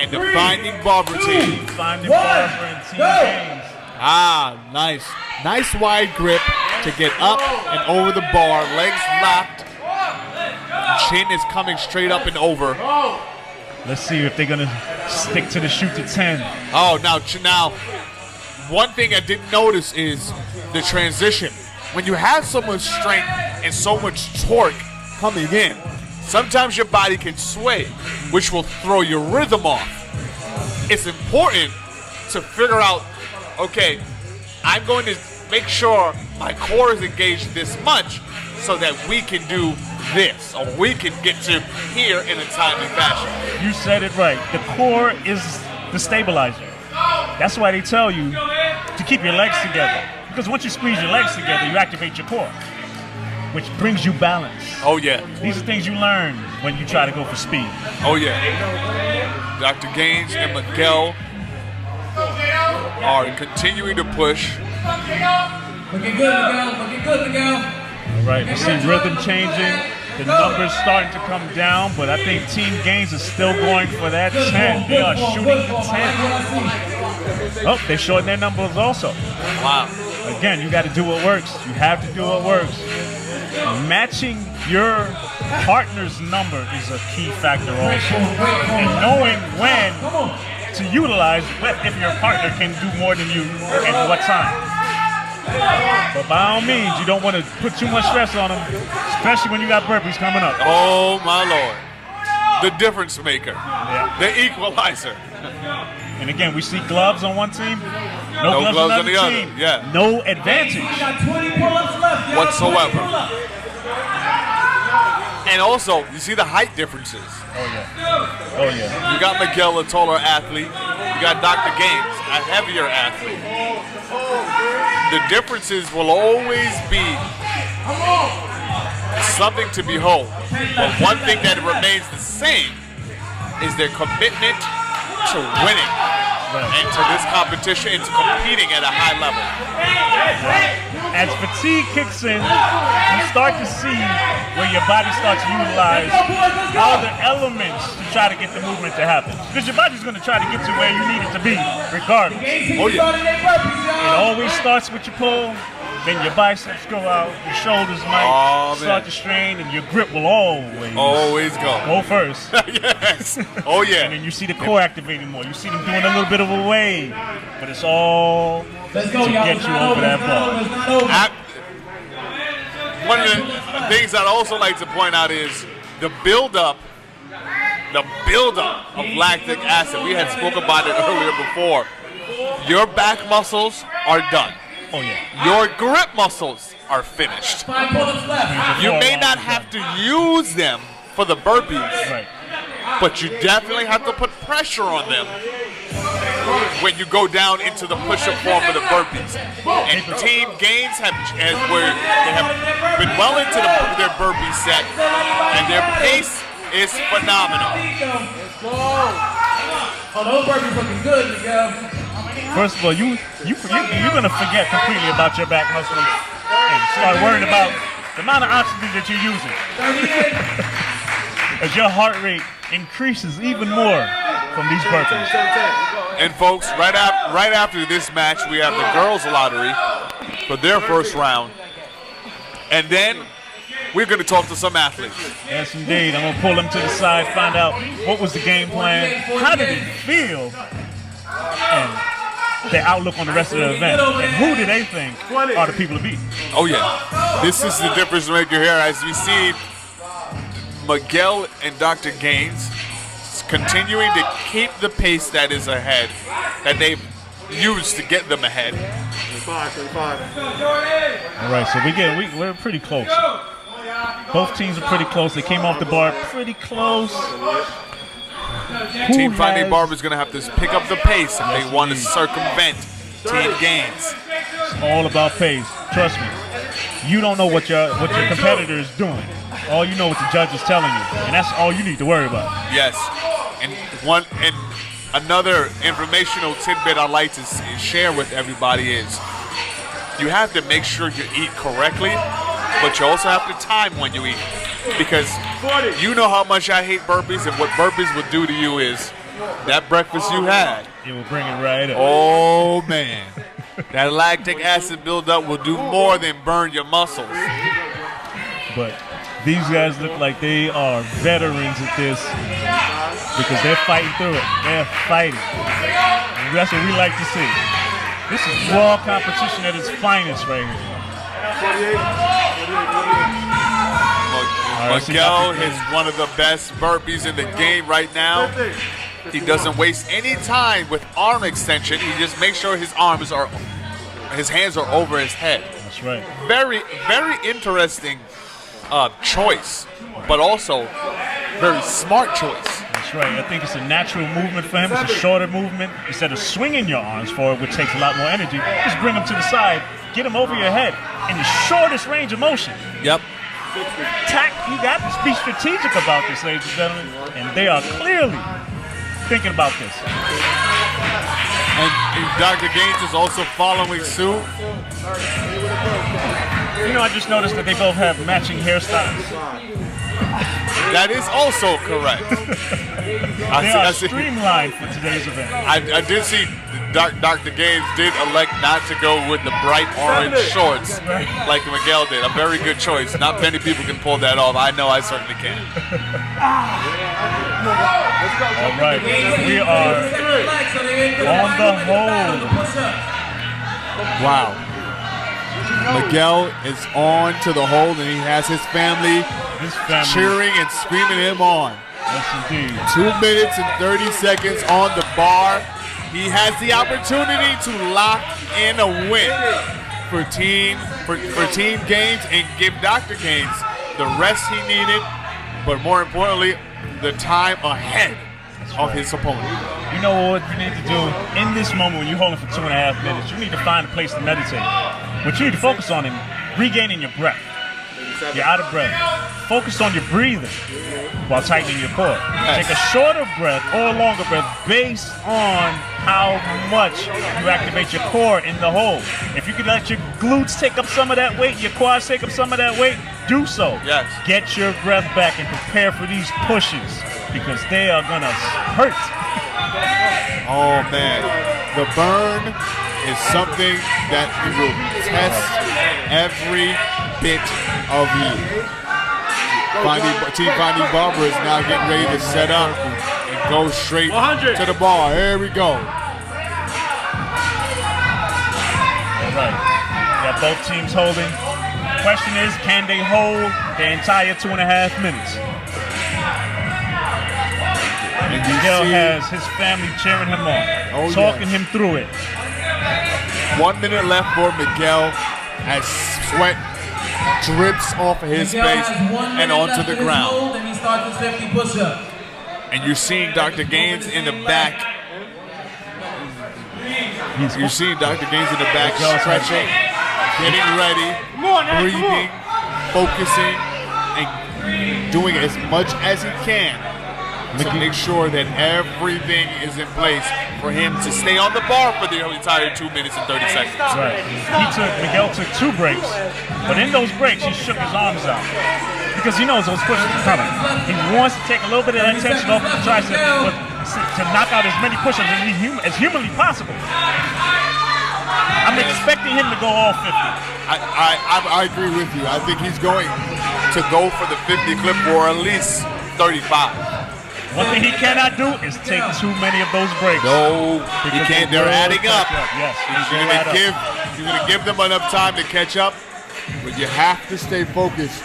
and the Finding Barber team. Finding Barber and Team Gaines. Nice. Nice wide grip to get up and over the bar. Legs locked. Chin is coming straight up and over. Let's see if they're going to stick to the shoot to 10. Oh, now, one thing I didn't notice is the transition. When you have so much strength and so much torque coming in, sometimes your body can sway, which will throw your rhythm off. It's important to figure out, okay, I'm going to make sure my core is engaged this much so that we can do this, or we can get to here in a timely fashion. You said it right. The core is the stabilizer. That's why they tell you to keep your legs together. Because once you squeeze your legs together, you activate your core, which brings you balance. Oh, yeah. These are things you learn when you try to go for speed. Oh, yeah. Dr. Gaines and Miguel are continuing to push. Looking good, Miguel. Looking good, Miguel. All right, we see rhythm changing. The numbers starting to come down, but I think Team Gaines is still going for that 10. They are shooting for 10. Oh, they shortened their numbers also. Wow. Again, you got to do what works. You have to do what works. Matching your partner's number is a key factor also. And knowing when to utilize if your partner can do more than you and what time. But by all means, you don't want to put too much stress on them, especially when you got burpees coming up. Oh, my Lord. The difference maker. Yeah. The equalizer. And again, we see gloves on one team, no gloves on the other team. Yeah. No advantage Got 20 pull-ups left. Yo. whatsoever. Pull-up. And also, you see the height differences. Oh, yeah. Oh, yeah. You got Miguel, a taller athlete. You got Dr. Gaines, a heavier athlete. The differences will always be something to behold. But one thing that remains the same is their commitment to winning and to this competition and to competing at a high level. As fatigue kicks in, you start to see where your body starts to utilize other elements to try to get the movement to happen. Because your body's going to try to get to where you need it to be, regardless. Oh, yeah. It always starts with your pull, then your biceps go out, your shoulders might start to strain, and your grip will Always go. first. Yes. Oh, yeah. And then you see the core activating more. You see them doing a little bit of a wave, but it's all Let's go, to y'all. get you over that bar. One of the things I'd also like to point out is the buildup of lactic acid. We had spoken about it earlier before. Your back muscles are done. Oh, yeah. Your grip muscles are finished. 5 pull-ups left. You may not have to use them for the burpees, Right. but you definitely have to put pressure on them when you go down into the push-up form for the burpees. And Team Gaines they have been well into their burpee set, and their pace is phenomenal. Oh, those burpees looking good, Miguel. First of all, you're going to forget completely about your back muscles and start worrying about the amount of oxygen that you're using. As your heart rate increases even more from these burpees. And folks, right after this match, we have the girls' lottery for their first round. And then we're going to talk to some athletes. Yes, indeed. I'm going to pull them to the side, find out what was the game plan, how did it feel, and their outlook on the rest of the event, and who do they think are the people to beat. Oh, yeah. This is the difference maker here as we see Miguel and Dr. Gaines continuing to keep the pace that is ahead, that they've used to get them ahead. 25. All right, so we're pretty close. Both teams are pretty close. They came off the bar pretty close. Team Finding Barber is going to have to pick up the pace if they want to circumvent Team Gaines. It's all about pace. Trust me. You don't know what your competitor is doing. All you know what the judge is telling you, and that's all you need to worry about. Yes, and another informational tidbit I'd like to share with everybody is you have to make sure you eat correctly, but you also have to time when you eat. Because you know how much I hate burpees, and what burpees will do to you is that breakfast you had, It will bring it right up. oh man, that lactic acid buildup will do more than burn your muscles. But these guys look like they are veterans at this because they're fighting through it. They're fighting. And that's what we like to see. This is raw competition at its finest right here. Miguel is one of the best burpees in the game right now. He doesn't waste any time with arm extension. He just makes sure his hands are over his head. That's right. Very, very interesting choice, but also very smart choice. That's right. I think it's a natural movement for him. It's a shorter movement. Instead of swinging your arms forward, which takes a lot more energy, just bring them to the side, get them over your head in the shortest range of motion. Yep. You got to be strategic about this, ladies and gentlemen, and they are clearly thinking about this. And Dr. Gaines is also following suit. You know, I just noticed that they both have matching hairstyles. That is also correct. They are streamlined for today's event. I did see Dr. Gaines did elect not to go with the bright orange shorts like Miguel did. A very good choice. Not many people can pull that off. I know I certainly can. All right, we are on the hold. Wow. Miguel is on to the hold, and he has his family cheering and screaming him on. Yes, indeed. 2 minutes and 30 seconds on the bar. He has the opportunity to lock in a win for Team Gaines and give Dr. Gaines the rest he needed, but more importantly, the time ahead of his opponent. You know what you need to do in this moment when you're holding for 2.5 minutes? You need to find a place to meditate. What you need to focus on is regaining your breath. You're out of breath. Focus on your breathing while tightening your core. Yes. Take a shorter breath or a longer breath based on how much you activate your core in the hold. If you can let your glutes take up some of that weight, your quads take up some of that weight, do so. Yes. Get your breath back and prepare for these pushes because they are going to hurt. Oh, man. The burn is something that will test every bit of you. Team Finding Barber is now getting ready to set up and go straight to the bar. Here we go. All right. We got both teams holding. Question is, can they hold the entire 2.5 minutes? And Miguel has his family cheering him on, talking him through it. 1 minute left for Miguel as sweat drips off of his face and onto the ground. And he starts with 50 push-ups. And you're seeing Dr. Gaines in the back. You're seeing Dr. Gaines in the back stretching, getting ready, breathing, focusing, and doing as much as he can to make sure that everything is in place for him to stay on the bar for the entire 2 minutes and 30 seconds. Right. Miguel took 2 breaks, but in those breaks he shook his arms out because he knows those pushes are coming. He wants to take a little bit of that tension off the tricep to knock out as many push-ups as humanly possible. I'm expecting him to go all 50. I agree with you. I think he's going to go for the 50 clip or at least 35. One thing he cannot do is take too many of those breaks. No, he can't. They're adding up. Yes, you're going to give them enough time to catch up, but you have to stay focused.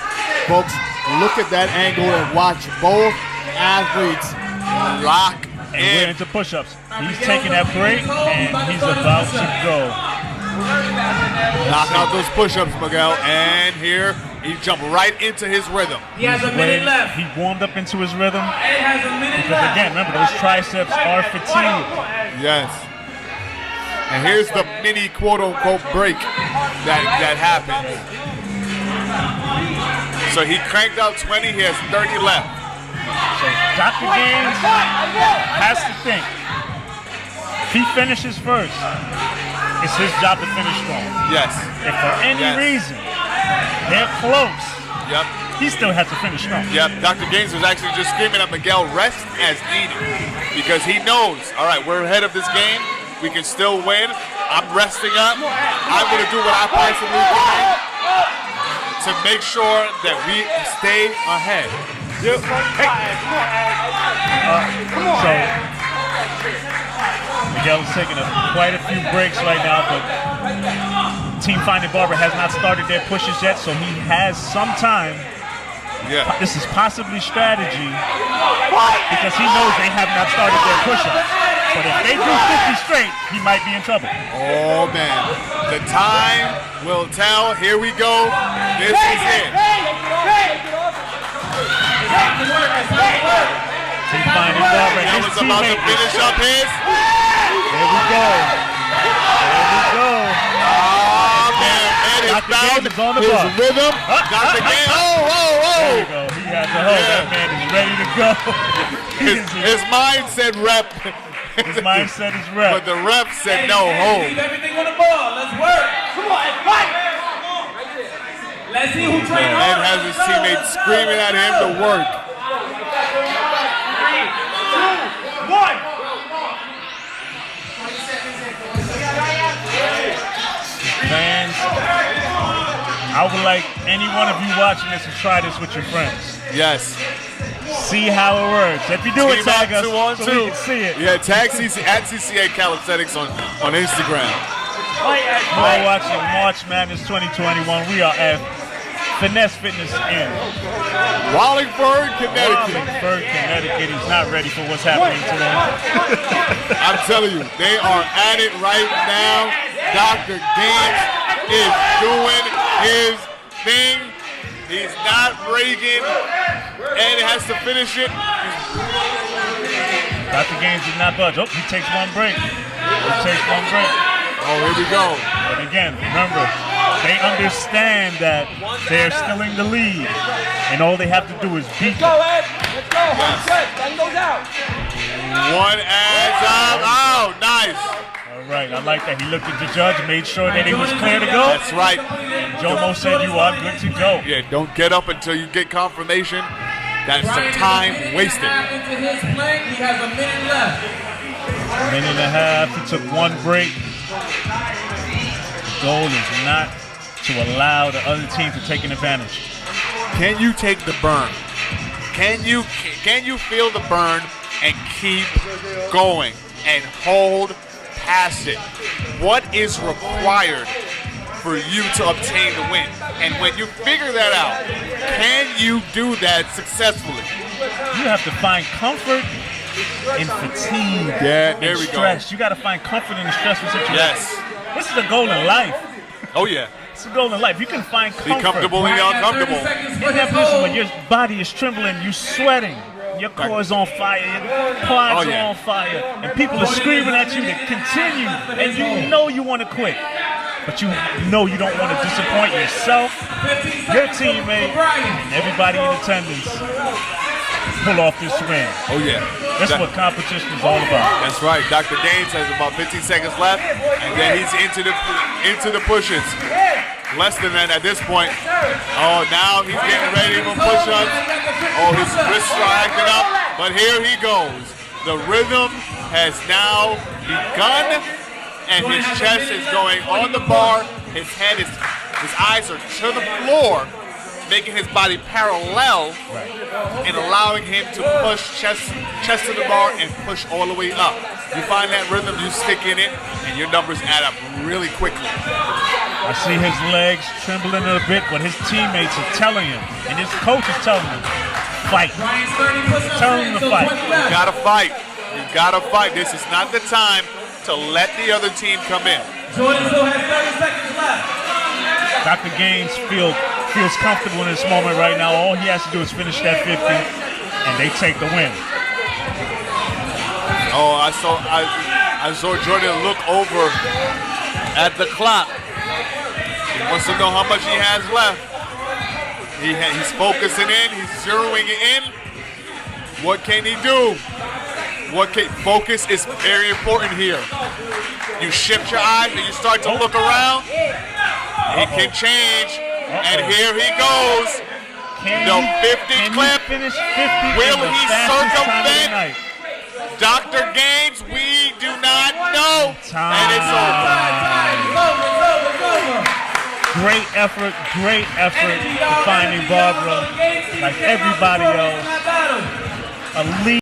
Folks, look at that angle and watch both athletes lock and in. we're into push-ups. He's taking that break, and he's about to go. Knock out those push-ups, Miguel. And here, he jumped right into his rhythm. He has a minute left. He warmed up into his rhythm. It has a minute because left. again, remember, those triceps are fatigued. Yes. And here's the mini quote-unquote break that happened. So he cranked out 20. He has 30 left. So Dr. Gaines has to think. If he finishes first, it's his job to finish strong. Yes. If for any reason they're close, yep, he still has to finish strong. Yep, Dr. Gaines was actually just screaming at Miguel, rest as needed, because he knows, all right, we're ahead of this game. We can still win. I'm resting up. I'm going to do what I possibly can to make sure that we stay ahead. So, Miguel is taking quite a few breaks right now, but Team Finding Barber has not started their pushes yet, so he has some time. Yeah. This is possibly strategy because he knows they have not started their push-ups. But if they do 50 straight, he might be in trouble. Oh, man. The time will tell. Here we go. This is it. Team Finding Barber and That his was about to teammate. finish up his. There we go. There we go. Oh, man. Ed is Dr. found Gaines is on the his bar. rhythm. Dr. Gaines. Oh, There we go. He has a hold. That man is ready to go. His mind said rep. His mindset is rep. But the ref said no, hold. Leave everything on the ball. Let's work. Come on, fight. Let's see who trained Ed harder. has his teammates screaming at him to work. 3, 2, 1. Fans, I would like any one of you watching this to try this with your friends. Yes. See how it works. If you do it, Team up tag us 2 on so 2. we can see it. Yeah, tag at CCA Calisthenics on Instagram. You are watching March Madness 2021. We are at Finesse Fitness in Wallingford, Connecticut. Wallingford, Connecticut. He's not ready for what's happening today. I'm telling you, they are at it right now. Dr. Gaines is doing his thing. He's not breaking. Ed has to finish it. Dr. Gaines did not budge. Oh, he takes one break. He takes one break. Oh, here we go. And again, remember, they understand that they're still in the lead, and all they have to do is beat them. Ed. Let's go. Then goes out. One adds up. Oh, nice. All right, I like that. He looked at the judge, made sure that he was clear to go. That's right. Jomo said you are good to go. Yeah, don't get up until you get confirmation. That's some time wasted. Into his flank. He has a minute left. A minute and a half. He took one break. The goal is not to allow the other team to take an advantage. Can you take the burn? Can you feel the burn and keep going and hold past it? What is required for you to obtain the win? And when you figure that out, can you do that successfully? You have to find comfort in fatigue. Yeah, there and we go. stress. You got to find comfort in the stressful situation. Yes. This is the goal in life. Oh, yeah. It's the goal in life. You can find Be comfort. comfortable in the uncomfortable. In that position when your body is trembling, you're sweating, your core is on fire, your quads Oh, yeah. are on fire, and people are screaming at you to continue, and you know you want to quit. But you know you don't want to disappoint yourself, your teammate, and everybody in attendance. Pull off this win. Oh, yeah. That's what competition is all about. That's right. Dr. Gaines has about 15 seconds left, and then he's into the pushes. Less than that at this point. Oh, now he's getting ready for push-ups. Oh, his wrists are acting up. But here he goes. The rhythm has now begun, and his chest is going on the bar. His eyes are to the floor, making his body parallel and allowing him to push chest to the bar and push all the way up. You find that rhythm, you stick in it, and your numbers add up really quickly. I see his legs trembling a bit, but his teammates are telling him, and his coach is telling him, fight. Tell him to fight. You gotta fight. You gotta fight. This is not the time to let the other team come in. Jordan still has 30 seconds left. Dr. Gaines feels comfortable in this moment right now. All he has to do is finish that 50, and they take the win. Oh, I saw Jordan look over at the clock. He wants to know how much he has left. He's focusing in. He's zeroing it in. What can he do? Focus is very important here. You shift your eyes and you start to look around. It can change. And here he goes. The 50 can clip. he finish 50 Will in the he fastest time of the circumvent night? Dr. Gaines? We do not know. And it's over. Great effort defending Barbara. Like everybody else. A lead.